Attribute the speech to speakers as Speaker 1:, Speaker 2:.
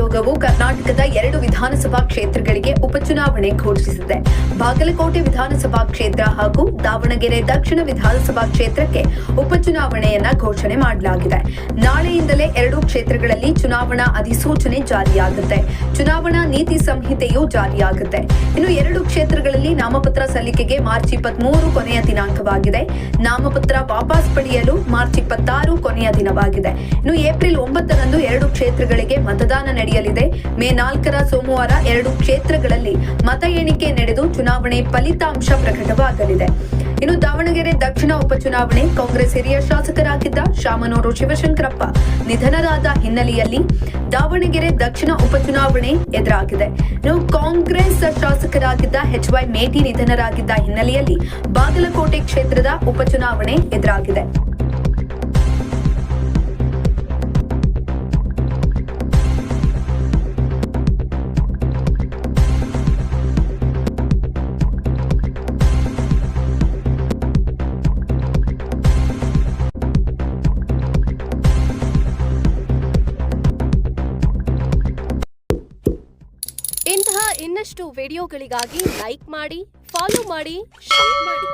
Speaker 1: ಆಯೋಗವು ಕರ್ನಾಟಕದ 2 ವಿಧಾನಸಭಾ ಕ್ಷೇತ್ರಗಳಿಗೆ ಉಪಚುನಾವಣೆ ಘೋಷಿಸಿದೆ. ಬಾಗಲಕೋಟೆ ವಿಧಾನಸಭಾ ಕ್ಷೇತ್ರ ಹಾಗೂ ದಾವಣಗೆರೆ ದಕ್ಷಿಣ ವಿಧಾನಸಭಾ ಕ್ಷೇತ್ರಕ್ಕೆ ಉಪಚುನಾವಣೆಯನ್ನ ಘೋಷಣೆ ಮಾಡಲಾಗಿದೆ. ನಾಳೆಯಿಂದಲೇ 2 ಕ್ಷೇತ್ರಗಳಲ್ಲಿ ಚುನಾವಣಾ ಅಧಿಸೂಚನೆ ಜಾರಿಯಾಗುತ್ತೆ. ಚುನಾವಣಾ ನೀತಿ ಸಂಹಿತೆಯೂ ಜಾರಿಯಾಗುತ್ತೆ. ಇನ್ನು 2 ಕ್ಷೇತ್ರಗಳಲ್ಲಿ ನಾಮಪತ್ರ ಸಲ್ಲಿಕೆಗೆ ಮಾರ್ಚ್ 23 ಕೊನೆಯ ದಿನಾಂಕವಾಗಿದೆ. ನಾಮಪತ್ರ ವಾಪಸ್ ಪಡೆಯಲು ಮಾರ್ಚ್ 26 ಕೊನೆಯ ದಿನವಾಗಿದೆ. ಇನ್ನು ಏಪ್ರಿಲ್ 9ರಂದು 2 ಕ್ಷೇತ್ರಗಳಿಗೆ ಮತದಾನ ನಡೆಯಲಿದೆ. ಮೇ 4ರ ಸೋಮವಾರ 2 ಕ್ಷೇತ್ರಗಳಲ್ಲಿ ಮತ ಎಣಿಕೆ ನಡೆದು ಚುನಾವಣೆ ಫಲಿತಾಂಶ ಪ್ರಕಟವಾಗಲಿದೆ. ಇನ್ನು ದಾವಣಗೆರೆ ದಕ್ಷಿಣ ಉಪಚುನಾವಣೆ ಕಾಂಗ್ರೆಸ್ ಹಿರಿಯ ಶಾಸಕರಾಗಿದ್ದ ಶಾಮನೂರು ಶಿವಶಂಕರಪ್ಪ ನಿಧನರಾದ ಹಿನ್ನೆಲೆಯಲ್ಲಿ ದಾವಣಗೆರೆ ದಕ್ಷಿಣ ಉಪಚುನಾವಣೆ ಎದುರಾಗಿದೆ. ಇನ್ನು ಕಾಂಗ್ರೆಸ್ ಶಾಸಕರಾಗಿದ್ದ HY ಮೇಟಿ ನಿಧನರಾಗಿದ್ದ ಹಿನ್ನೆಲೆಯಲ್ಲಿ ಬಾಗಲಕೋಟೆ ಕ್ಷೇತ್ರದ ಉಪಚುನಾವಣೆ ಎದುರಾಗಿದೆ.
Speaker 2: ಇಂತಹ ಇನ್ನಷ್ಟು ವಿಡಿಯೋಗಳಿಗಾಗಿ ಲೈಕ್ ಮಾಡಿ, ಫಾಲೋ ಮಾಡಿ, ಶೇರ್ ಮಾಡಿ.